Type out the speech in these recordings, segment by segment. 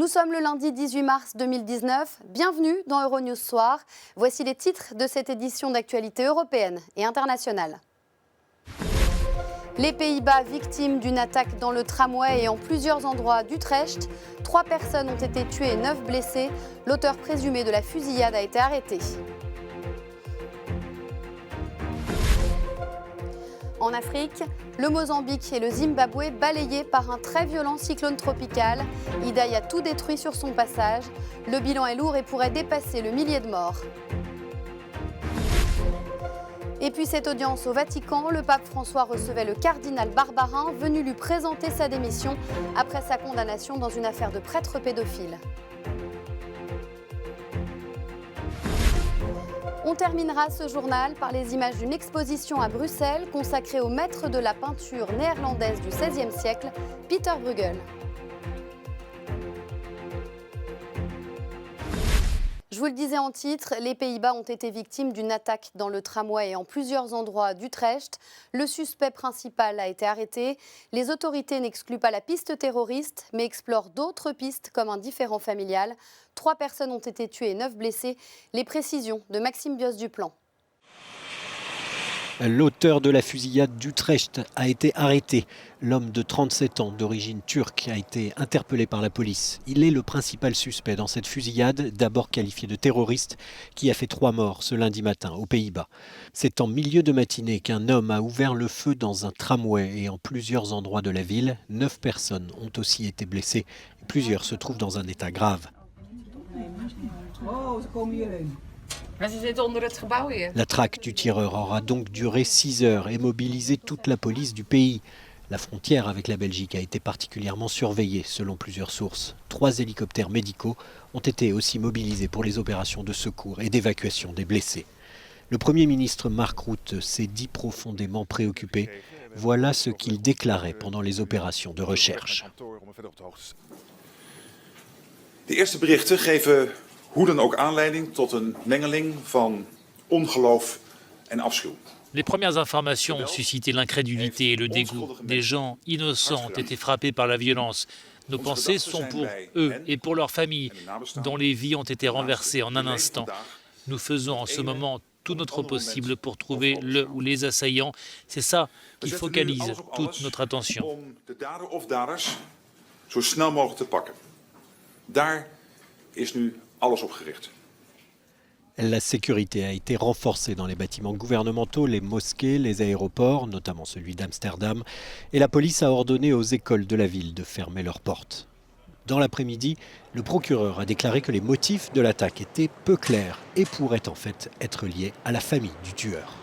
Nous sommes le lundi 18 mars 2019. Bienvenue dans Euronews Soir. Voici les titres de cette édition d'actualité européenne et internationale. Les Pays-Bas victimes d'une attaque dans le tramway et en plusieurs endroits d'Utrecht. 3 personnes ont été tuées et 9 blessées. L'auteur présumé de la fusillade a été arrêté. En Afrique, le Mozambique et le Zimbabwe balayés par un très violent cyclone tropical. Idai a tout détruit sur son passage. Le bilan est lourd et pourrait dépasser le millier de morts. Et puis cette audience au Vatican, le pape François recevait le cardinal Barbarin, venu lui présenter sa démission après sa condamnation dans une affaire de prêtre pédophile. On terminera ce journal par les images d'une exposition à Bruxelles consacrée au maître de la peinture néerlandaise du XVIe siècle, Peter Bruegel. Je vous le disais en titre, les Pays-Bas ont été victimes d'une attaque dans le tramway et en plusieurs endroits d'Utrecht. Le suspect principal a été arrêté. Les autorités n'excluent pas la piste terroriste, mais explorent d'autres pistes comme un différend familial. 3 personnes ont été tuées et 9 blessées. Les précisions de Maxime Bios-Duplan. L'auteur de la fusillade d'Utrecht a été arrêté. L'homme de 37 ans d'origine turque a été interpellé par la police. Il est le principal suspect dans cette fusillade, d'abord qualifié de terroriste, qui a fait 3 morts ce lundi matin aux Pays-Bas. C'est en milieu de matinée qu'un homme a ouvert le feu dans un tramway et en plusieurs endroits de la ville. 9 personnes ont aussi été blessées. Plusieurs se trouvent dans un état grave. La traque du tireur aura donc duré 6 heures et mobilisé toute la police du pays. La frontière avec la Belgique a été particulièrement surveillée selon plusieurs sources. 3 hélicoptères médicaux ont été aussi mobilisés pour les opérations de secours et d'évacuation des blessés. Le Premier ministre Mark Rutte s'est dit profondément préoccupé. Voilà ce qu'il déclarait pendant les opérations de recherche. De eerste berichten geven hoe dan ook aanleiding tot een mengeling van ongeloof en afschuw. Les premières informations ont suscité l'incrédulité et le dégoût. Des gens innocents ont été frappés par la violence. Nos pensées sont pour eux et pour leurs familles, dont les vies ont été renversées en un instant. Nous faisons en ce moment tout notre possible pour trouver le ou les assaillants. C'est ça qui focalise toute notre attention. Om de dader of daders zo snel mogelijk te pakken. Daar is nu alles op gericht. La sécurité a été renforcée dans les bâtiments gouvernementaux, les mosquées, les aéroports, notamment celui d'Amsterdam, et la police a ordonné aux écoles de la ville de fermer leurs portes. Dans l'après-midi, le procureur a déclaré que les motifs de l'attaque étaient peu clairs et pourraient en fait être liés à la famille du tueur.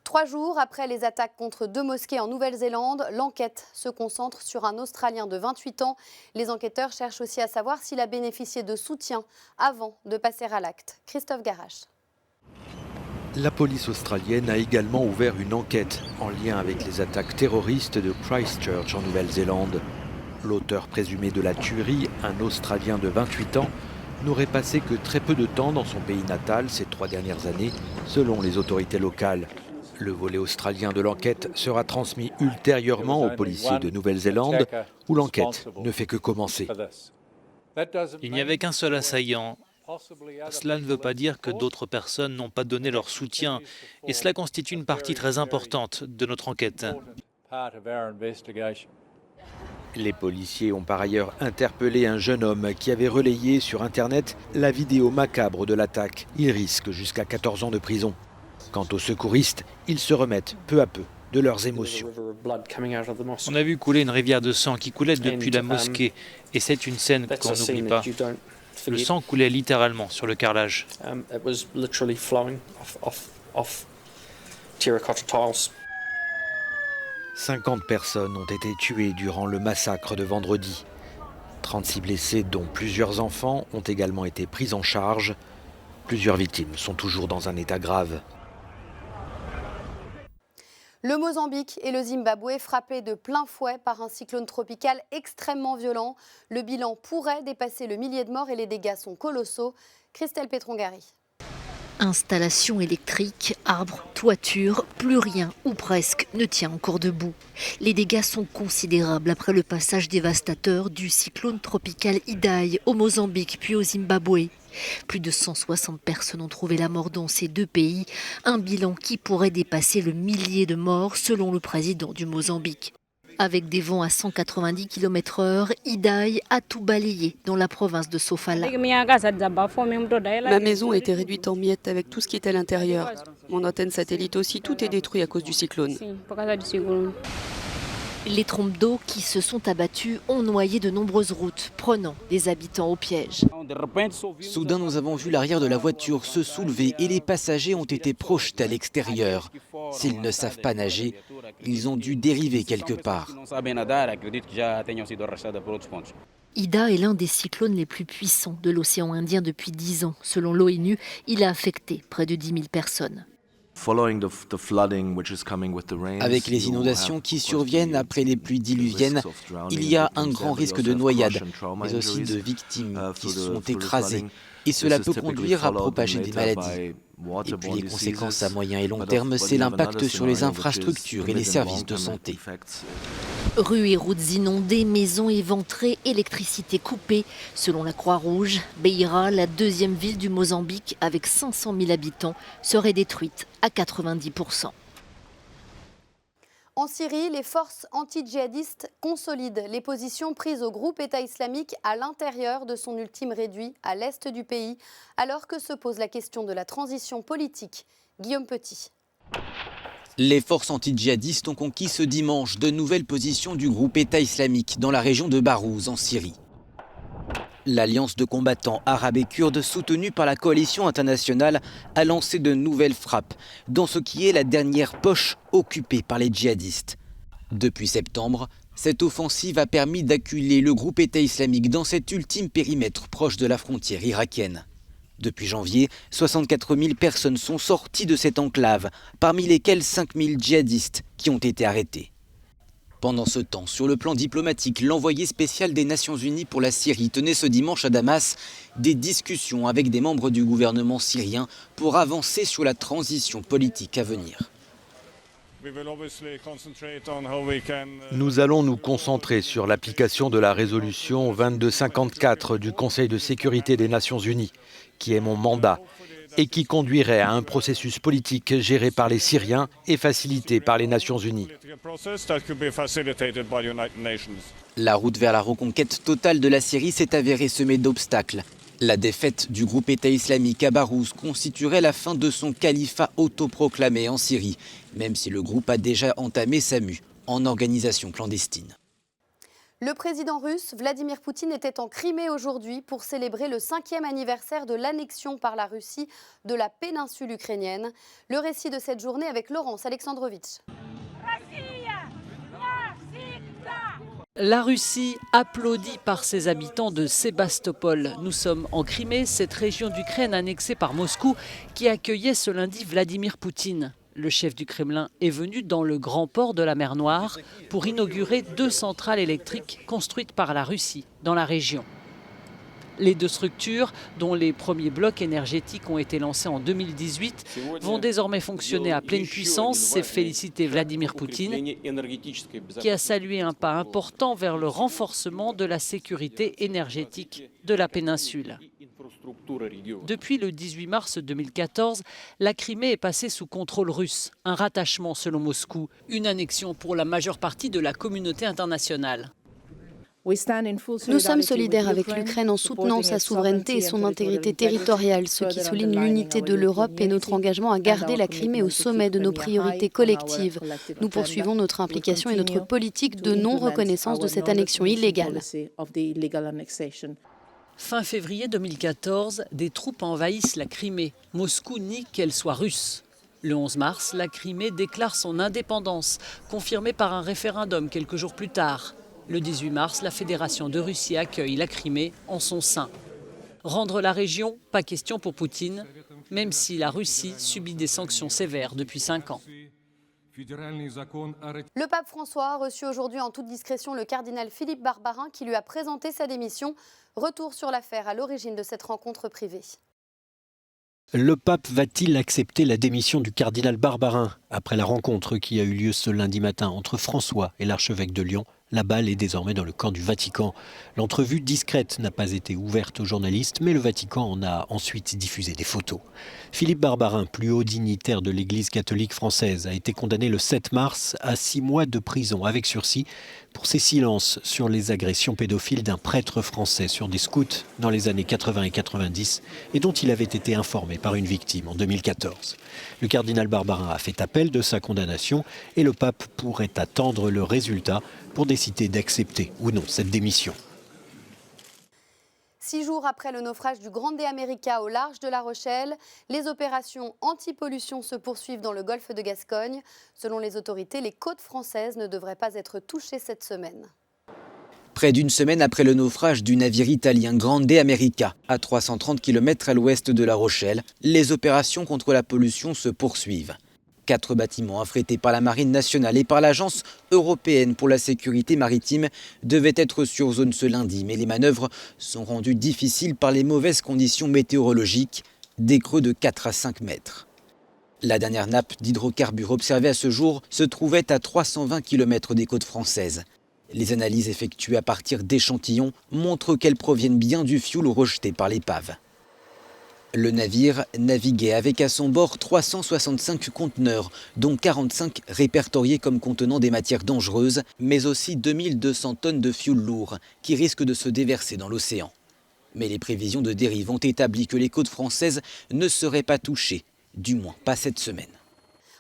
3 jours après les attaques contre 2 mosquées en Nouvelle-Zélande, l'enquête se concentre sur un Australien de 28 ans. Les enquêteurs cherchent aussi à savoir s'il a bénéficié de soutien avant de passer à l'acte. Christophe Garrache. La police australienne a également ouvert une enquête en lien avec les attaques terroristes de Christchurch en Nouvelle-Zélande. L'auteur présumé de la tuerie, un Australien de 28 ans, n'aurait passé que très peu de temps dans son pays natal ces 3 dernières années, selon les autorités locales. Le volet australien de l'enquête sera transmis ultérieurement aux policiers de Nouvelle-Zélande, où l'enquête ne fait que commencer. Il n'y avait qu'un seul assaillant. Cela ne veut pas dire que d'autres personnes n'ont pas donné leur soutien, et cela constitue une partie très importante de notre enquête. Les policiers ont par ailleurs interpellé un jeune homme qui avait relayé sur Internet la vidéo macabre de l'attaque. Il risque jusqu'à 14 ans de prison. Quant aux secouristes, ils se remettent peu à peu de leurs émotions. On a vu couler une rivière de sang qui coulait depuis la mosquée, et c'est une scène qu'on n'oublie pas. Le sang coulait littéralement sur le carrelage. 50 personnes ont été tuées durant le massacre de vendredi. 36 blessés, dont plusieurs enfants, ont également été pris en charge. Plusieurs victimes sont toujours dans un état grave. Le Mozambique et le Zimbabwe frappés de plein fouet par un cyclone tropical extrêmement violent. Le bilan pourrait dépasser le millier de morts et les dégâts sont colossaux. Christelle Pétrongari. Installation électrique, arbres, toitures, plus rien ou presque ne tient encore debout. Les dégâts sont considérables après le passage dévastateur du cyclone tropical Idai au Mozambique puis au Zimbabwe. Plus de 160 personnes ont trouvé la mort dans ces deux pays, un bilan qui pourrait dépasser le millier de morts selon le président du Mozambique. Avec des vents à 190 km/h, Idai a tout balayé dans la province de Sofala. Ma maison a été réduite en miettes avec tout ce qui était à l'intérieur. Mon antenne satellite aussi, tout est détruit à cause du cyclone. Les trompes d'eau qui se sont abattues ont noyé de nombreuses routes, prenant des habitants au piège. Soudain, nous avons vu l'arrière de la voiture se soulever et les passagers ont été projetés à l'extérieur. S'ils ne savent pas nager, ils ont dû dériver quelque part. Ida est l'un des cyclones les plus puissants de l'océan Indien depuis 10 ans. Selon l'ONU, il a affecté près de 10 000 personnes. Avec les inondations qui surviennent après les pluies diluviennes, il y a un grand risque de noyade, mais aussi de victimes qui sont écrasées. Et cela peut conduire à propager des maladies. Et puis les conséquences à moyen et long terme, c'est l'impact sur les infrastructures et les services de santé. Rues et routes inondées, maisons éventrées, électricité coupée. Selon la Croix-Rouge, Beira, la deuxième ville du Mozambique avec 500 000 habitants, serait détruite à 90%. En Syrie, les forces anti-djihadistes consolident les positions prises au groupe État islamique à l'intérieur de son ultime réduit à l'est du pays, alors que se pose la question de la transition politique. Guillaume Petit. Les forces anti-djihadistes ont conquis ce dimanche de nouvelles positions du groupe État islamique dans la région de Barouz, en Syrie. L'alliance de combattants arabes et kurdes soutenue par la coalition internationale a lancé de nouvelles frappes dans ce qui est la dernière poche occupée par les djihadistes. Depuis septembre, cette offensive a permis d'acculer le groupe État islamique dans cet ultime périmètre proche de la frontière irakienne. Depuis janvier, 64 000 personnes sont sorties de cette enclave, parmi lesquelles 5 000 djihadistes qui ont été arrêtés. Pendant ce temps, sur le plan diplomatique, l'envoyé spécial des Nations Unies pour la Syrie tenait ce dimanche à Damas des discussions avec des membres du gouvernement syrien pour avancer sur la transition politique à venir. Nous allons nous concentrer sur l'application de la résolution 2254 du Conseil de sécurité des Nations Unies, qui est mon mandat, et qui conduirait à un processus politique géré par les Syriens et facilité par les Nations Unies. La route vers la reconquête totale de la Syrie s'est avérée semée d'obstacles. La défaite du groupe État islamique à Barouz constituerait la fin de son califat autoproclamé en Syrie, même si le groupe a déjà entamé sa mue en organisation clandestine. Le président russe Vladimir Poutine était en Crimée aujourd'hui pour célébrer le 5e anniversaire de l'annexion par la Russie de la péninsule ukrainienne. Le récit de cette journée avec Laurence Alexandrovitch. La Russie applaudie par ses habitants de Sébastopol. Nous sommes en Crimée, cette région d'Ukraine annexée par Moscou qui accueillait ce lundi Vladimir Poutine. Le chef du Kremlin est venu dans le grand port de la mer Noire pour inaugurer 2 centrales électriques construites par la Russie dans la région. Les 2 structures, dont les premiers blocs énergétiques ont été lancés en 2018, vont désormais fonctionner à pleine puissance, s'est félicité Vladimir Poutine, qui a salué un pas important vers le renforcement de la sécurité énergétique de la péninsule. Depuis le 18 mars 2014, la Crimée est passée sous contrôle russe, un rattachement selon Moscou, une annexion pour la majeure partie de la communauté internationale. Nous sommes solidaires avec l'Ukraine en soutenant sa souveraineté et son intégrité territoriale, ce qui souligne l'unité de l'Europe et notre engagement à garder la Crimée au sommet de nos priorités collectives. Nous poursuivons notre implication et notre politique de non-reconnaissance de cette annexion illégale. Fin février 2014, des troupes envahissent la Crimée. Moscou nie qu'elle soit russe. Le 11 mars, la Crimée déclare son indépendance, confirmée par un référendum quelques jours plus tard. Le 18 mars, la Fédération de Russie accueille la Crimée en son sein. Rendre la région, pas question pour Poutine, même si la Russie subit des sanctions sévères depuis 5 ans. Le pape François a reçu aujourd'hui en toute discrétion le cardinal Philippe Barbarin qui lui a présenté sa démission. Retour sur l'affaire à l'origine de cette rencontre privée. Le pape va-t-il accepter la démission du cardinal Barbarin après la rencontre qui a eu lieu ce lundi matin entre François et l'archevêque de Lyon? La balle est désormais dans le camp du Vatican. L'entrevue discrète n'a pas été ouverte aux journalistes, mais le Vatican en a ensuite diffusé des photos. Philippe Barbarin, plus haut dignitaire de l'Église catholique française, a été condamné le 7 mars à 6 mois de prison avec sursis pour ses silences sur les agressions pédophiles d'un prêtre français sur des scouts dans les années 80 et 90 et dont il avait été informé par une victime en 2014. Le cardinal Barbarin a fait appel de sa condamnation et le pape pourrait attendre le résultat pour décider d'accepter ou non cette démission. 6 jours après le naufrage du Grande America au large de La Rochelle, les opérations anti-pollution se poursuivent dans le golfe de Gascogne. Selon les autorités, les côtes françaises ne devraient pas être touchées cette semaine. Près d'une semaine après le naufrage du navire italien Grande America, à 330 km à l'ouest de La Rochelle, les opérations contre la pollution se poursuivent. 4 bâtiments affrétés par la Marine nationale et par l'Agence européenne pour la sécurité maritime devaient être sur zone ce lundi, mais les manœuvres sont rendues difficiles par les mauvaises conditions météorologiques, des creux de 4 à 5 mètres. La dernière nappe d'hydrocarbures observée à ce jour se trouvait à 320 km des côtes françaises. Les analyses effectuées à partir d'échantillons montrent qu'elles proviennent bien du fioul rejeté par l'épave. Le navire naviguait avec à son bord 365 conteneurs, dont 45 répertoriés comme contenant des matières dangereuses, mais aussi 2200 tonnes de fioul lourd qui risquent de se déverser dans l'océan. Mais les prévisions de dérive ont établi que les côtes françaises ne seraient pas touchées, du moins pas cette semaine.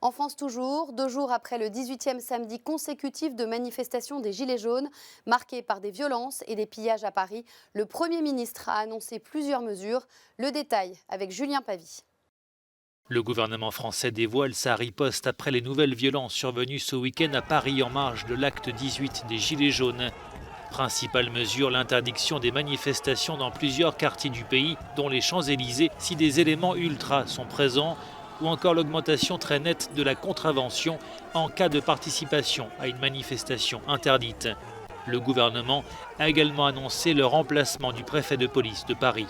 En France toujours, 2 jours après le 18e samedi consécutif de manifestation des Gilets jaunes, marqué par des violences et des pillages à Paris, le Premier ministre a annoncé plusieurs mesures. Le détail avec Julien Pavy. Le gouvernement français dévoile sa riposte après les nouvelles violences survenues ce week-end à Paris en marge de l'acte 18 des Gilets jaunes. Principale mesure, l'interdiction des manifestations dans plusieurs quartiers du pays, dont les Champs-Élysées, si des éléments ultras sont présents, ou encore l'augmentation très nette de la contravention en cas de participation à une manifestation interdite. Le gouvernement a également annoncé le remplacement du préfet de police de Paris.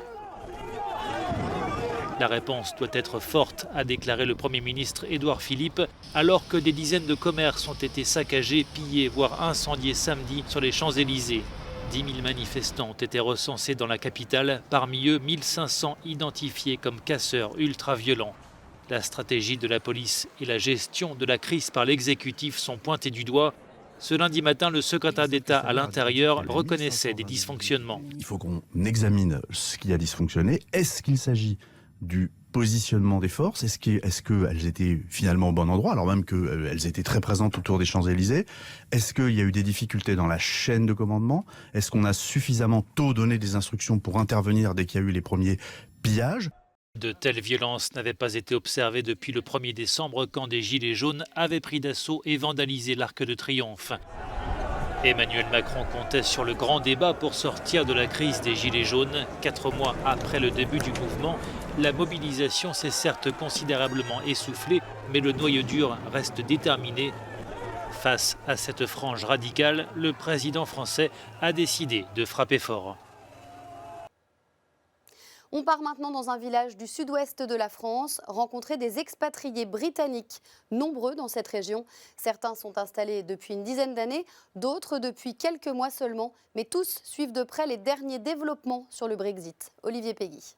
La réponse doit être forte, a déclaré le Premier ministre Édouard Philippe, alors que des dizaines de commerces ont été saccagés, pillés, voire incendiés samedi sur les Champs-Élysées. 10 000 manifestants ont été recensés dans la capitale, parmi eux 1500 identifiés comme casseurs ultra-violents. La stratégie de la police et la gestion de la crise par l'exécutif sont pointées du doigt. Ce lundi matin, le secrétaire d'État à l'Intérieur reconnaissait des dysfonctionnements. Il faut qu'on examine ce qui a dysfonctionné. Est-ce qu'il s'agit du positionnement des forces? Est-ce qu'elles étaient finalement au bon endroit, alors même qu'elles étaient très présentes autour des Champs-Élysées? Est-ce qu'il y a eu des difficultés dans la chaîne de commandement? Est-ce qu'on a suffisamment tôt donné des instructions pour intervenir dès qu'il y a eu les premiers pillages? De telles violences n'avaient pas été observées depuis le 1er décembre quand des Gilets jaunes avaient pris d'assaut et vandalisé l'Arc de Triomphe. Emmanuel Macron comptait sur le grand débat pour sortir de la crise des Gilets jaunes. 4 mois après le début du mouvement, la mobilisation s'est certes considérablement essoufflée, mais le noyau dur reste déterminé. Face à cette frange radicale, le président français a décidé de frapper fort. On part maintenant dans un village du sud-ouest de la France, rencontrer des expatriés britanniques, nombreux dans cette région. Certains sont installés depuis une dizaine d'années, d'autres depuis quelques mois seulement, mais tous suivent de près les derniers développements sur le Brexit. Olivier Péguy.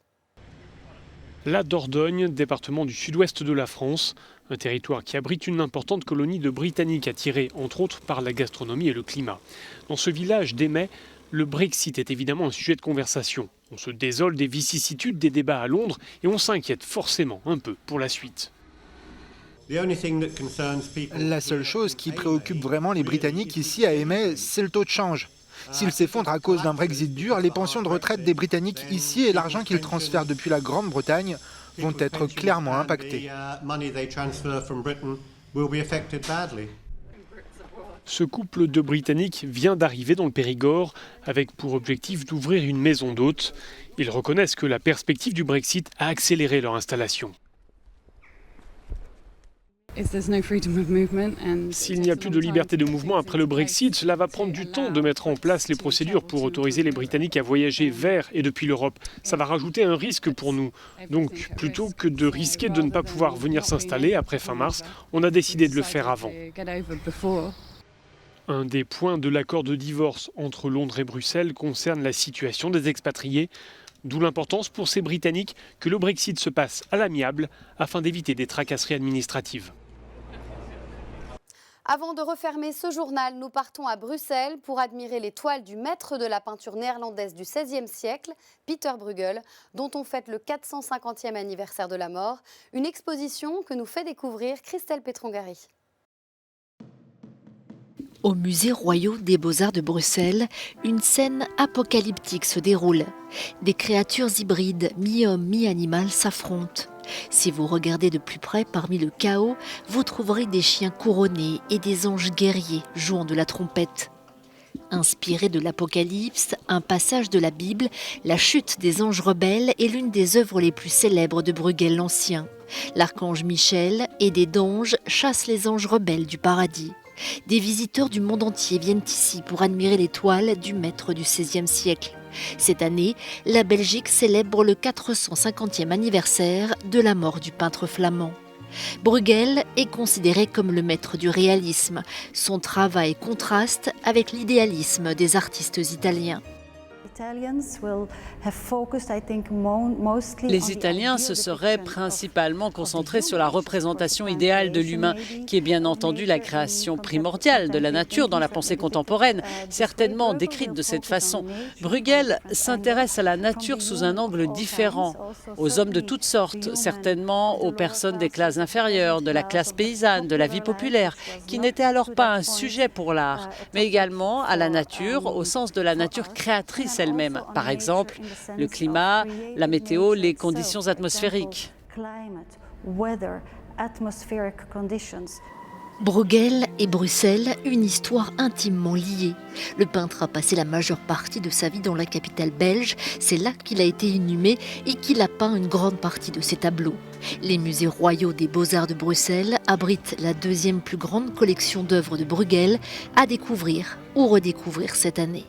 La Dordogne, département du sud-ouest de la France, un territoire qui abrite une importante colonie de Britanniques attirés entre autres par la gastronomie et le climat. Dans ce village d'Emay, le Brexit est évidemment un sujet de conversation. On se désole des vicissitudes des débats à Londres et on s'inquiète forcément un peu pour la suite. La seule chose qui préoccupe vraiment les Britanniques ici à Emay, c'est le taux de change. S'il s'effondre à cause d'un Brexit dur, les pensions de retraite des Britanniques ici et l'argent qu'ils transfèrent depuis la Grande-Bretagne vont être clairement impactés. Ce couple de Britanniques vient d'arriver dans le Périgord avec pour objectif d'ouvrir une maison d'hôtes. Ils reconnaissent que la perspective du Brexit a accéléré leur installation. S'il n'y a plus de liberté de mouvement après le Brexit, cela va prendre du temps de mettre en place les procédures pour autoriser les Britanniques à voyager vers et depuis l'Europe. Ça va rajouter un risque pour nous. Donc, plutôt que de risquer de ne pas pouvoir venir s'installer après fin mars, on a décidé de le faire avant. Un des points de l'accord de divorce entre Londres et Bruxelles concerne la situation des expatriés, d'où l'importance pour ces Britanniques que le Brexit se passe à l'amiable afin d'éviter des tracasseries administratives. Avant de refermer ce journal, nous partons à Bruxelles pour admirer les toiles du maître de la peinture néerlandaise du XVIe siècle, Pieter Bruegel, dont on fête le 450e anniversaire de la mort. Une exposition que nous fait découvrir Christelle Petrongari. Au musée royal des Beaux-Arts de Bruxelles, une scène apocalyptique se déroule. Des créatures hybrides, mi-homme, mi-animal, s'affrontent. Si vous regardez de plus près parmi le chaos, vous trouverez des chiens couronnés et des anges guerriers jouant de la trompette. Inspiré de l'Apocalypse, un passage de la Bible, la chute des anges rebelles est l'une des œuvres les plus célèbres de Bruegel l'Ancien. L'archange Michel, aidé d'anges, chasse les anges rebelles du paradis. Des visiteurs du monde entier viennent ici pour admirer les toiles du maître du XVIe siècle. Cette année, la Belgique célèbre le 450e anniversaire de la mort du peintre flamand. Bruegel est considéré comme le maître du réalisme. Son travail contraste avec l'idéalisme des artistes italiens. Les Italiens se seraient principalement concentrés sur la représentation idéale de l'humain, qui est bien entendu la création primordiale de la nature dans la pensée contemporaine, certainement décrite de cette façon. Bruegel s'intéresse à la nature sous un angle différent, aux hommes de toutes sortes, certainement aux personnes des classes inférieures, de la classe paysanne, de la vie populaire, qui n'était alors pas un sujet pour l'art, mais également à la nature, au sens de la nature créatrice elle-même. Par exemple, le climat, la météo, les conditions atmosphériques. Bruegel et Bruxelles, une histoire intimement liée. Le peintre a passé la majeure partie de sa vie dans la capitale belge. C'est là qu'il a été inhumé et qu'il a peint une grande partie de ses tableaux. Les musées royaux des Beaux-Arts de Bruxelles abritent la deuxième plus grande collection d'œuvres de Bruegel à découvrir ou redécouvrir cette année.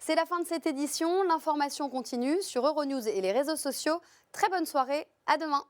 C'est la fin de cette édition. L'information continue sur Euronews et les réseaux sociaux. Très bonne soirée, à demain.